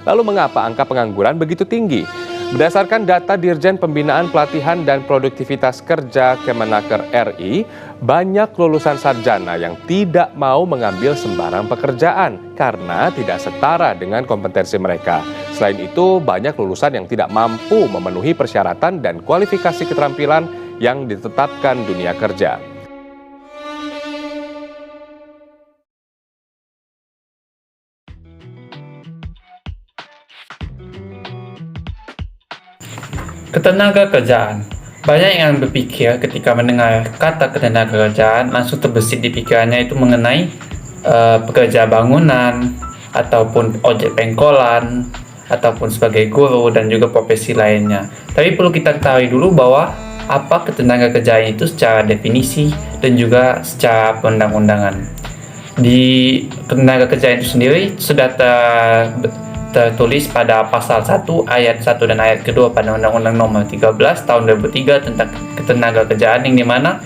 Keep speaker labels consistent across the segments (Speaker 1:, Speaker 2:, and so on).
Speaker 1: Lalu mengapa angka pengangguran begitu tinggi? Berdasarkan data Dirjen Pembinaan Pelatihan dan Produktivitas Kerja Kemenaker RI, banyak lulusan sarjana yang tidak mau mengambil sembarang pekerjaan karena tidak setara dengan kompetensi mereka. Selain itu, banyak lulusan yang tidak mampu memenuhi persyaratan dan kualifikasi keterampilan yang ditetapkan dunia kerja.
Speaker 2: Ketenaga kerjaan. Banyak yang berpikir ketika mendengar kata ketenaga kerjaan langsung terbesit di pikirannya itu mengenai pekerja bangunan ataupun ojek pengkolan ataupun sebagai guru dan juga profesi lainnya. Tapi perlu kita ketahui dulu bahwa apa ketenaga kerjaan itu secara definisi dan juga secara perundang-undangan. Di ketenaga kerjaan itu sendiri sudah tertulis pada pasal 1 ayat 1 dan ayat kedua pada Undang-Undang Nomor 13 tahun 2003 tentang ketenaga kerjaan, yang dimana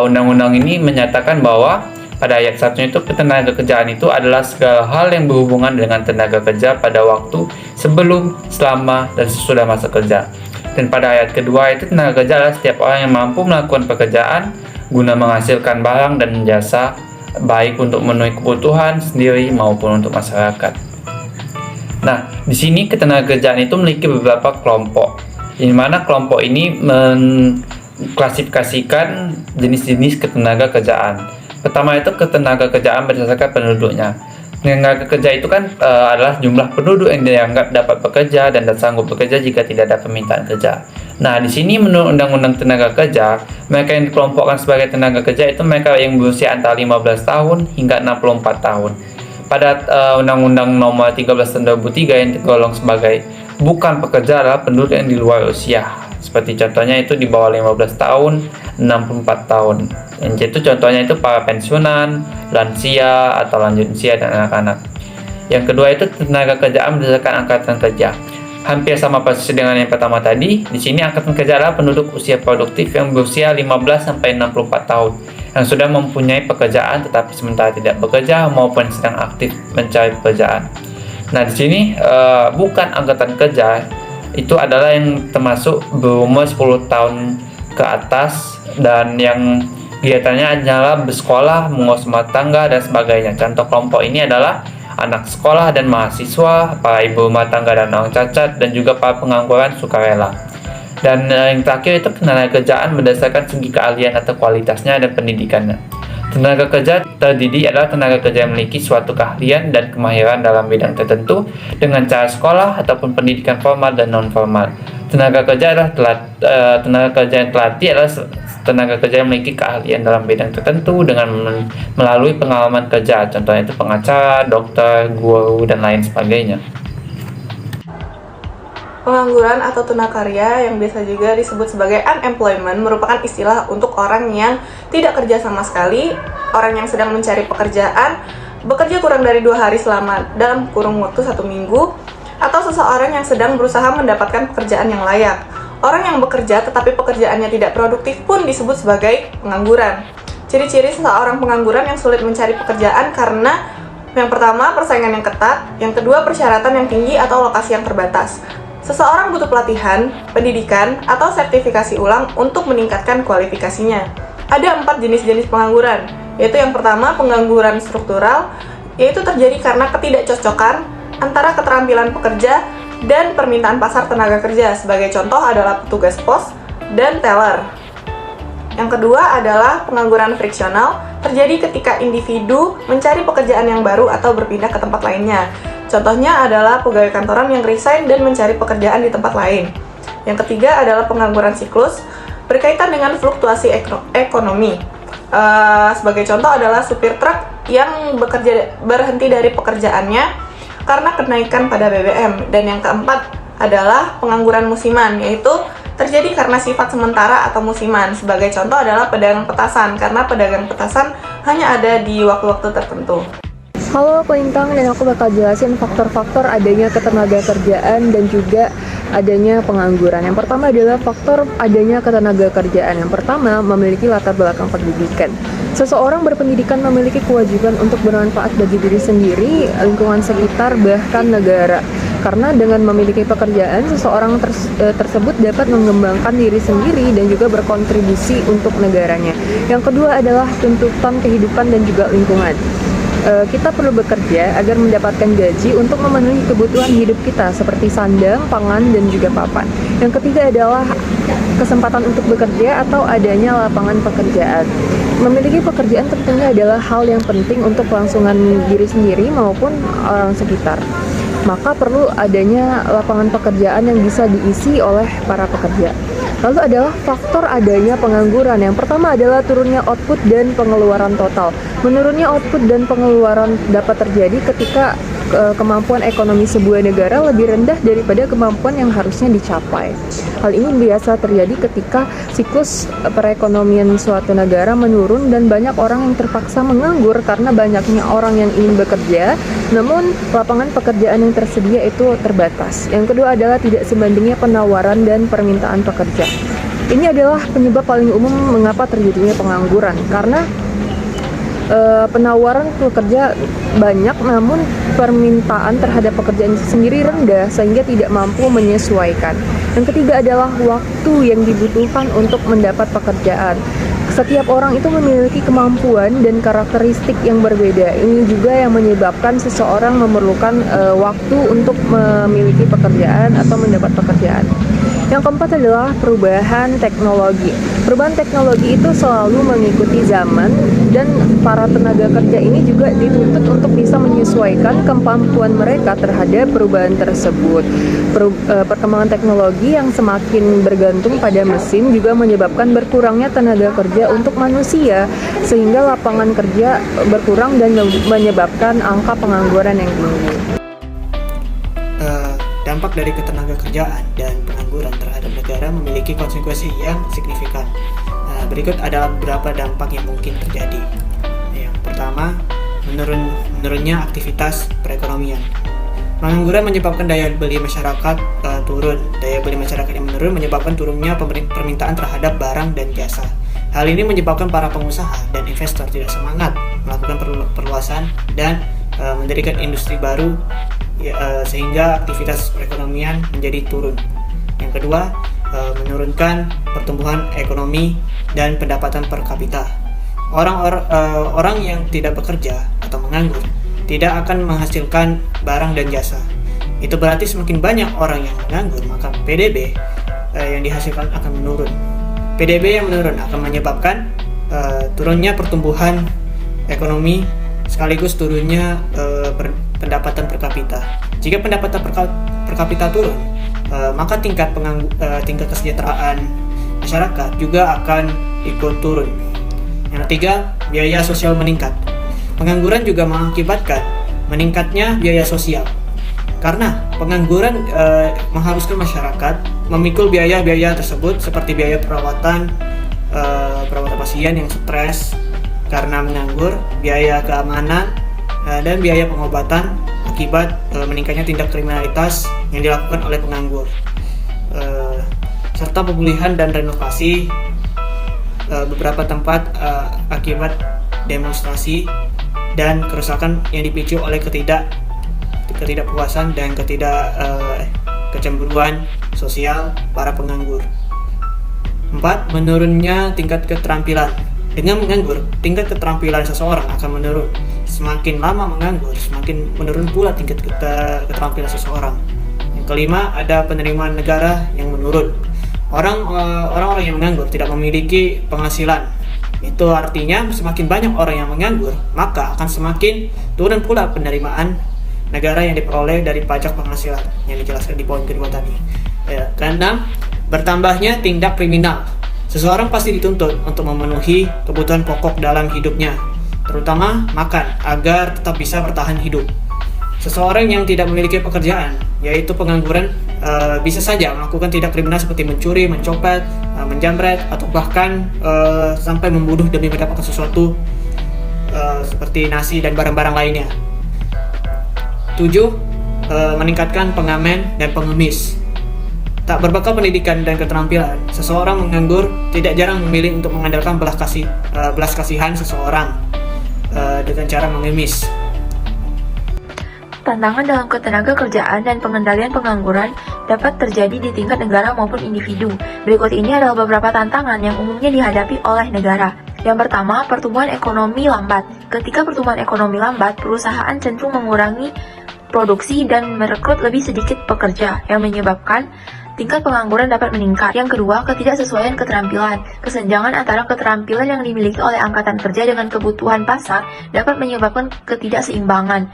Speaker 2: undang-undang ini menyatakan bahwa pada ayat 1 itu ketenaga kerjaan itu adalah segala hal yang berhubungan dengan tenaga kerja pada waktu sebelum, selama, dan sesudah masa kerja. Dan pada ayat kedua itu tenaga kerja adalah setiap orang yang mampu melakukan pekerjaan guna menghasilkan barang dan jasa baik untuk memenuhi kebutuhan sendiri maupun untuk masyarakat. Nah, di sini ketenaga kerjaan itu memiliki beberapa kelompok, di mana kelompok ini mengklasifikasikan jenis-jenis ketenaga kerjaan. Pertama itu ketenaga kerjaan berdasarkan penduduknya. Tenaga kerja itu kan adalah jumlah penduduk yang dianggap dapat bekerja dan sanggup bekerja jika tidak ada permintaan kerja. Nah, di sini menurut Undang-Undang Tenaga Kerja, mereka yang dikelompokkan sebagai tenaga kerja itu mereka yang berusia antara 15 tahun hingga 64 tahun. Pada Undang-Undang Nomor 13 Tahun 2003 yang tergolong sebagai bukan pekerja adalah penduduk yang di luar usia. Seperti contohnya itu di bawah 15 tahun, 64 tahun. Yang itu contohnya itu para pensiunan, lansia atau lanjut usia dan anak-anak. Yang kedua itu tenaga kerjaan berdasarkan angkatan kerja. Hampir sama persis dengan yang pertama tadi. Di sini angkatan kerja adalah penduduk usia produktif yang berusia 15 sampai 64 tahun. Yang sudah mempunyai pekerjaan tetapi sementara tidak bekerja maupun sedang aktif mencari pekerjaan. Nah, di sini bukan angkatan kerja itu adalah yang termasuk berumur 10 tahun ke atas dan yang kegiatannya adalah bersekolah, mengurus rumah tangga dan sebagainya. Contoh kelompok ini adalah anak sekolah dan mahasiswa, para ibu rumah tangga dan orang cacat, dan juga para pengangguran sukarela. Dan yang terakhir itu ketenaga kerjaan berdasarkan segi keahlian atau kualitasnya dan pendidikannya. Tenaga kerja terdidik adalah tenaga kerja yang memiliki suatu keahlian dan kemahiran dalam bidang tertentu dengan cara sekolah ataupun pendidikan formal dan non-formal. Tenaga kerja tenaga kerja yang terlatih adalah tenaga kerja yang memiliki keahlian dalam bidang tertentu dengan melalui pengalaman kerja, contohnya itu pengacara, dokter, guru, dan lain sebagainya.
Speaker 3: Pengangguran atau tunakarya yang biasa juga disebut sebagai unemployment merupakan istilah untuk orang yang tidak kerja sama sekali, orang yang sedang mencari pekerjaan, bekerja kurang dari 2 hari selama dalam kurun waktu 1 minggu, atau seseorang yang sedang berusaha mendapatkan pekerjaan yang layak. Orang yang bekerja tetapi pekerjaannya tidak produktif pun disebut sebagai pengangguran. Ciri-ciri seseorang pengangguran yang sulit mencari pekerjaan karena yang pertama, persaingan yang ketat, yang kedua, persyaratan yang tinggi atau lokasi yang terbatas. Seseorang butuh pelatihan, pendidikan, atau sertifikasi ulang untuk meningkatkan kualifikasinya. Ada 4 jenis-jenis pengangguran, yaitu yang pertama pengangguran struktural, yaitu terjadi karena ketidakcocokan antara keterampilan pekerja dan permintaan pasar tenaga kerja. Sebagai contoh adalah petugas pos dan teller. Yang kedua adalah pengangguran friksional, terjadi ketika individu mencari pekerjaan yang baru atau berpindah ke tempat lainnya. Contohnya adalah pegawai kantoran yang resign dan mencari pekerjaan di tempat lain. Yang ketiga adalah pengangguran siklus, berkaitan dengan fluktuasi ekonomi. Sebagai contoh adalah supir truk yang berhenti dari pekerjaannya karena kenaikan pada BBM. Dan yang keempat adalah pengangguran musiman, yaitu terjadi karena sifat sementara atau musiman. Sebagai contoh adalah pedagang petasan, karena pedagang petasan hanya ada di waktu-waktu tertentu.
Speaker 4: Halo, aku Intang dan aku bakal jelasin faktor-faktor adanya ketenaga kerjaan dan juga adanya pengangguran. Yang pertama adalah faktor adanya ketenaga kerjaan. Yang pertama, memiliki latar belakang pendidikan. Seseorang berpendidikan memiliki kewajiban untuk bermanfaat bagi diri sendiri, lingkungan sekitar, bahkan negara. Karena dengan memiliki pekerjaan, seseorang tersebut dapat mengembangkan diri sendiri dan juga berkontribusi untuk negaranya. Yang kedua adalah tuntutan kehidupan dan juga lingkungan. Kita perlu bekerja agar mendapatkan gaji untuk memenuhi kebutuhan hidup kita seperti sandang, pangan, dan juga papan. Yang ketiga adalah kesempatan untuk bekerja atau adanya lapangan pekerjaan. Memiliki pekerjaan tentunya adalah hal yang penting untuk kelangsungan diri sendiri maupun orang sekitar. Maka perlu adanya lapangan pekerjaan yang bisa diisi oleh para pekerja. Lalu adalah faktor adanya pengangguran. Yang pertama adalah turunnya output dan pengeluaran total. Menurunnya output dan pengeluaran dapat terjadi ketika kemampuan ekonomi sebuah negara lebih rendah daripada kemampuan yang harusnya dicapai. Hal ini biasa terjadi ketika siklus perekonomian suatu negara menurun dan banyak orang yang terpaksa menganggur karena banyaknya orang yang ingin bekerja, namun lapangan pekerjaan yang tersedia itu terbatas. Yang kedua adalah tidak sebandingnya penawaran dan permintaan pekerja. Ini adalah penyebab paling umum mengapa terjadinya pengangguran, karena penawaran pekerja banyak namun permintaan terhadap pekerjaan itu sendiri rendah sehingga tidak mampu menyesuaikan. Yang ketiga adalah waktu yang dibutuhkan untuk mendapat pekerjaan. Setiap orang itu memiliki kemampuan dan karakteristik yang berbeda. Ini juga yang menyebabkan seseorang memerlukan waktu untuk memiliki pekerjaan atau mendapat pekerjaan. Yang keempat adalah perubahan teknologi. Perubahan teknologi itu selalu mengikuti zaman dan para tenaga kerja ini juga dituntut untuk bisa menyesuaikan kemampuan mereka terhadap perubahan tersebut. Perkembangan teknologi yang semakin bergantung pada mesin juga menyebabkan berkurangnya tenaga kerja untuk manusia, sehingga lapangan kerja berkurang dan menyebabkan angka pengangguran yang tinggi.
Speaker 5: Dampak dari ketenaga kerjaan dan pengangguran terhadap negara memiliki konsekuensi yang signifikan. Berikut adalah beberapa dampak yang mungkin terjadi. Yang pertama, menurunnya aktivitas perekonomian. Pengangguran menyebabkan daya beli masyarakat turun. Daya beli masyarakat yang menurun menyebabkan turunnya permintaan terhadap barang dan jasa. Hal ini menyebabkan para pengusaha dan investor tidak semangat melakukan perluasan dan mendirikan industri baru, sehingga aktivitas perekonomian menjadi turun. Yang kedua, menurunkan pertumbuhan ekonomi dan pendapatan per kapita. Orang yang tidak bekerja atau menganggur tidak akan menghasilkan barang dan jasa. Itu berarti semakin banyak orang yang menganggur, maka PDB yang dihasilkan akan menurun. PDB yang menurun akan menyebabkan turunnya pertumbuhan ekonomi sekaligus turunnya pendapatan per kapita. Jika pendapatan per kapita turun, maka tingkat kesejahteraan masyarakat juga akan ikut turun. Yang ketiga, biaya sosial meningkat. Pengangguran juga mengakibatkan meningkatnya biaya sosial. Karena pengangguran mengharuskan masyarakat memikul biaya-biaya tersebut seperti biaya perawatan pasien yang stres karena menganggur, biaya keamanan, dan biaya pengobatan akibat meningkatnya tindak kriminalitas yang dilakukan oleh penganggur, serta pemulihan dan renovasi beberapa tempat akibat demonstrasi dan kerusakan yang dipicu oleh ketidakpuasan dan kecemburuan sosial para penganggur. 4. Menurunnya tingkat keterampilan. Dengan menganggur, tingkat keterampilan seseorang akan menurun. Semakin lama menganggur, semakin menurun pula tingkat keterampilan seseorang. Yang kelima, ada penerimaan negara yang menurun. Orang-orang yang menganggur tidak memiliki penghasilan. Itu artinya semakin banyak orang yang menganggur, maka akan semakin turun pula penerimaan negara yang diperoleh dari pajak penghasilan yang dijelaskan di poin kedua tadi. Keenam, bertambahnya tindak kriminal. Seseorang pasti dituntut untuk memenuhi kebutuhan pokok dalam hidupnya, terutama makan, agar tetap bisa bertahan hidup. Seseorang yang tidak memiliki pekerjaan, yaitu pengangguran, bisa saja melakukan tindak kriminal seperti mencuri, mencopet, menjamret, atau bahkan sampai membunuh demi mendapatkan sesuatu seperti nasi dan barang-barang lainnya. 7. Meningkatkan pengamen dan pengemis. Tak berbekal pendidikan dan keterampilan, seseorang menganggur tidak jarang memilih untuk mengandalkan belas kasihan seseorang dengan cara mengemis.
Speaker 6: Tantangan dalam ketenaga kerjaan dan pengendalian pengangguran dapat terjadi di tingkat negara maupun individu. Berikut ini adalah beberapa tantangan yang umumnya dihadapi oleh negara. Yang pertama, pertumbuhan ekonomi lambat. Ketika pertumbuhan ekonomi lambat, perusahaan cenderung mengurangi produksi dan merekrut lebih sedikit pekerja, yang menyebabkan tingkat pengangguran dapat meningkat. Yang kedua, ketidaksesuaian keterampilan. Kesenjangan antara keterampilan yang dimiliki oleh angkatan kerja dengan kebutuhan pasar dapat menyebabkan ketidakseimbangan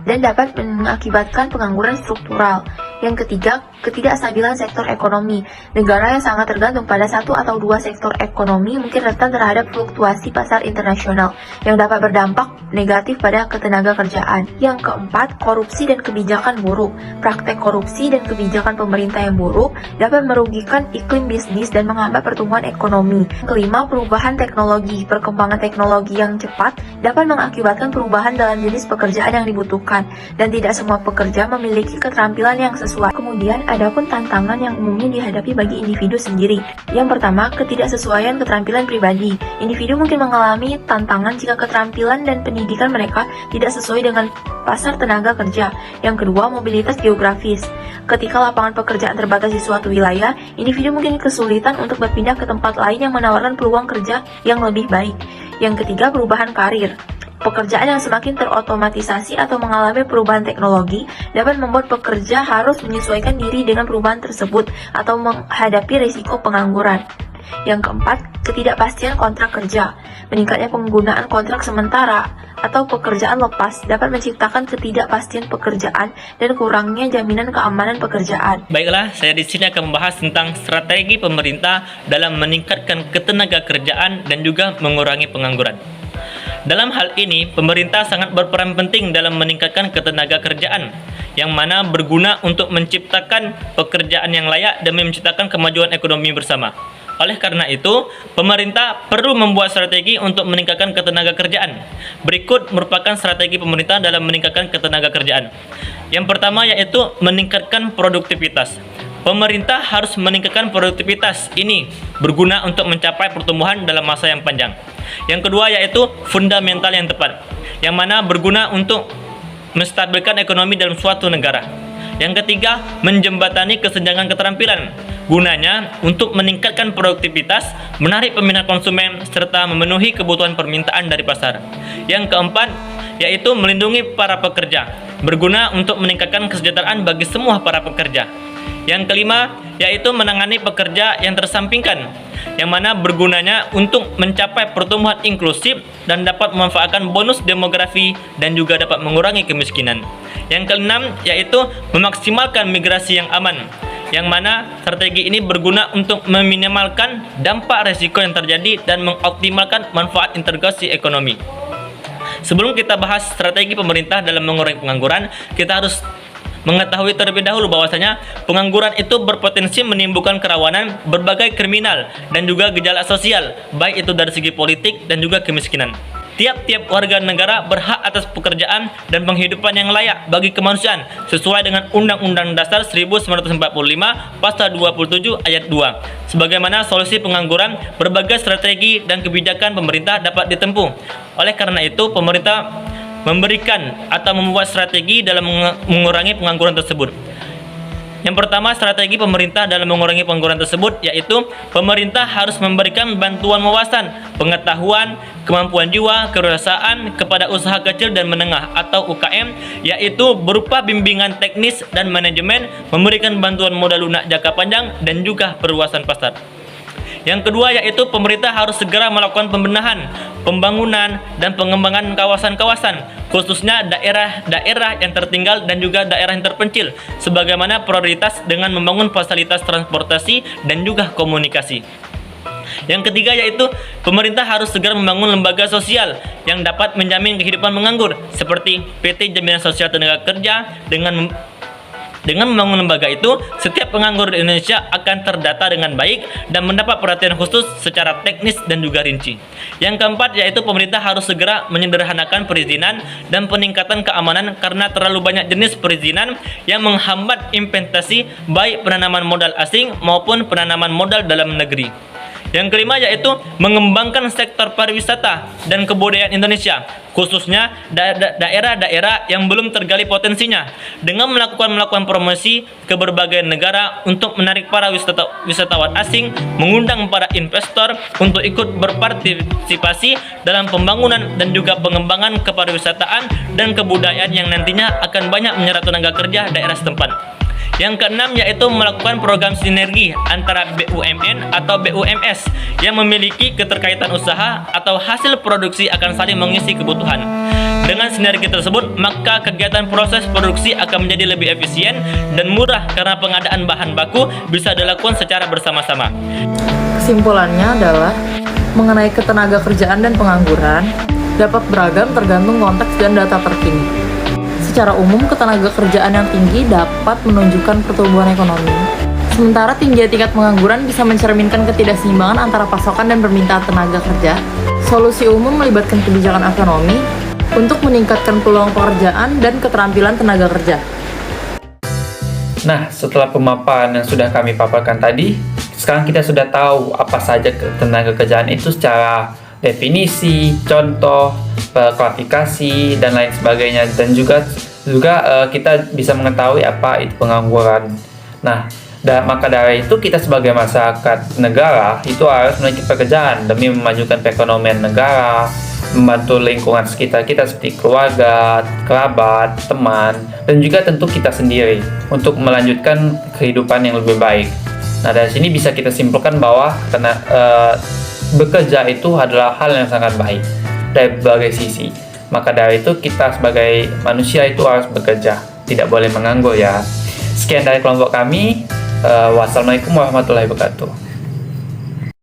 Speaker 6: dan dapat mengakibatkan pengangguran struktural. Yang ketiga, ketidakstabilan sektor ekonomi. Negara yang sangat tergantung pada satu atau dua sektor ekonomi mungkin rentan terhadap fluktuasi pasar internasional yang dapat berdampak negatif pada ketenaga kerjaan. Yang keempat, korupsi dan kebijakan buruk. Praktek korupsi dan kebijakan pemerintah yang buruk dapat merugikan iklim bisnis dan menghambat pertumbuhan ekonomi. Kelima, perubahan teknologi. Perkembangan teknologi yang cepat dapat mengakibatkan perubahan dalam jenis pekerjaan yang dibutuhkan, dan tidak semua pekerja memiliki keterampilan yang sesuai. Kemudian, adapun tantangan yang umumnya dihadapi bagi individu sendiri. Yang pertama, ketidaksesuaian keterampilan pribadi. Individu mungkin mengalami tantangan jika keterampilan dan pendidikan mereka tidak sesuai dengan pasar tenaga kerja. Yang kedua, mobilitas geografis. Ketika lapangan pekerjaan terbatas di suatu wilayah, individu mungkin kesulitan untuk berpindah ke tempat lain yang menawarkan peluang kerja yang lebih baik. Yang ketiga, perubahan karir. Pekerjaan yang semakin terotomatisasi atau mengalami perubahan teknologi dapat membuat pekerja harus menyesuaikan diri dengan perubahan tersebut atau menghadapi risiko pengangguran. Yang keempat, ketidakpastian kontrak kerja. Meningkatnya penggunaan kontrak sementara atau pekerjaan lepas dapat menciptakan ketidakpastian pekerjaan dan kurangnya jaminan keamanan pekerjaan.
Speaker 7: Baiklah, saya di sini akan membahas tentang strategi pemerintah dalam meningkatkan ketenaga kerjaan dan juga mengurangi pengangguran. Dalam hal ini, pemerintah sangat berperan penting dalam meningkatkan ketenaga kerjaan, yang mana berguna untuk menciptakan pekerjaan yang layak demi menciptakan kemajuan ekonomi bersama. Oleh karena itu, pemerintah perlu membuat strategi untuk meningkatkan ketenaga kerjaan. Berikut merupakan strategi pemerintah dalam meningkatkan ketenaga kerjaan. Yang pertama yaitu meningkatkan produktivitas. Pemerintah harus meningkatkan produktivitas ini berguna untuk mencapai pertumbuhan dalam masa yang panjang. Yang kedua yaitu fundamental yang tepat, yang mana berguna untuk menstabilkan ekonomi dalam suatu negara. Yang ketiga, menjembatani kesenjangan keterampilan. Gunanya untuk meningkatkan produktivitas, menarik peminat konsumen, serta memenuhi kebutuhan permintaan dari pasar. Yang keempat, yaitu melindungi para pekerja. Berguna untuk meningkatkan kesejahteraan bagi semua para pekerja. Yang kelima, yaitu menangani pekerja yang tersampingkan, yang mana bergunanya untuk mencapai pertumbuhan inklusif dan dapat memanfaatkan bonus demografi dan juga dapat mengurangi kemiskinan. Yang keenam, yaitu memaksimalkan migrasi yang aman, yang mana strategi ini berguna untuk meminimalkan dampak resiko yang terjadi dan mengoptimalkan manfaat integrasi ekonomi. Sebelum kita bahas strategi pemerintah dalam mengurangi pengangguran, kita harus mengetahui terlebih dahulu bahwasanya pengangguran itu berpotensi menimbulkan kerawanan berbagai kriminal dan juga gejala sosial, baik itu dari segi politik dan juga kemiskinan. Tiap-tiap warga negara berhak atas pekerjaan dan penghidupan yang layak bagi kemanusiaan sesuai dengan Undang-Undang Dasar 1945 Pasal 27 Ayat 2. Sebagaimana solusi pengangguran, berbagai strategi dan kebijakan pemerintah dapat ditempuh. Oleh karena itu, pemerintah memberikan atau membuat strategi dalam mengurangi pengangguran tersebut. Yang pertama, strategi pemerintah dalam mengurangi pengangguran tersebut yaitu pemerintah harus memberikan bantuan wawasan, pengetahuan, kemampuan jiwa, kewirausahaan kepada usaha kecil dan menengah atau UKM, yaitu berupa bimbingan teknis dan manajemen, memberikan bantuan modal lunak jangka panjang dan juga perluasan pasar. Yang kedua yaitu pemerintah harus segera melakukan pembenahan, pembangunan, dan pengembangan kawasan-kawasan, khususnya daerah-daerah yang tertinggal dan juga daerah yang terpencil, sebagaimana prioritas dengan membangun fasilitas transportasi dan juga komunikasi. Yang ketiga yaitu pemerintah harus segera membangun lembaga sosial yang dapat menjamin kehidupan menganggur, seperti PT Jaminan Sosial Tenaga Kerja dengan Dengan membangun lembaga itu, setiap penganggur di Indonesia akan terdata dengan baik dan mendapat perhatian khusus secara teknis dan juga rinci. Yang keempat yaitu pemerintah harus segera menyederhanakan perizinan dan peningkatan keamanan karena terlalu banyak jenis perizinan yang menghambat investasi baik penanaman modal asing maupun penanaman modal dalam negeri. Yang kelima yaitu mengembangkan sektor pariwisata dan kebudayaan Indonesia, khususnya daerah-daerah yang belum tergali potensinya, dengan melakukan promosi ke berbagai negara untuk menarik para wisatawan asing, mengundang para investor untuk ikut berpartisipasi dalam pembangunan dan juga pengembangan kepariwisataan dan kebudayaan yang nantinya akan banyak menyerap tenaga kerja daerah setempat. Yang keenam yaitu melakukan program sinergi antara BUMN atau BUMS yang memiliki keterkaitan usaha atau hasil produksi akan saling mengisi kebutuhan. Dengan sinergi tersebut, maka kegiatan proses produksi akan menjadi lebih efisien dan murah karena pengadaan bahan baku bisa dilakukan secara bersama-sama.
Speaker 8: Kesimpulannya adalah mengenai ketenaga kerjaan dan pengangguran dapat beragam tergantung konteks dan data terkini. Secara umum, ketenaga kerjaan yang tinggi dapat menunjukkan pertumbuhan ekonomi. Sementara tingginya tingkat pengangguran bisa mencerminkan ketidakseimbangan antara pasokan dan permintaan tenaga kerja. Solusi umum melibatkan kebijakan ekonomi untuk meningkatkan peluang pekerjaan dan keterampilan tenaga kerja.
Speaker 2: Nah, setelah pemaparan yang sudah kami paparkan tadi, sekarang kita sudah tahu apa saja tenaga kerjaan itu secara definisi, contoh, kualifikasi, dan lain sebagainya, dan juga kita bisa mengetahui apa itu pengangguran. Nah, maka dari itu kita sebagai masyarakat negara itu harus memiliki pekerjaan demi memajukan perekonomian negara, membantu lingkungan sekitar kita seperti keluarga, kerabat, teman, dan juga tentu kita sendiri untuk melanjutkan kehidupan yang lebih baik. Nah, dari sini bisa kita simpulkan bahwa bekerja itu adalah hal yang sangat baik dari berbagai sisi. Maka dari itu kita sebagai manusia itu harus bekerja, tidak boleh menganggur ya. Sekian dari kelompok kami. Wassalamualaikum warahmatullahi wabarakatuh.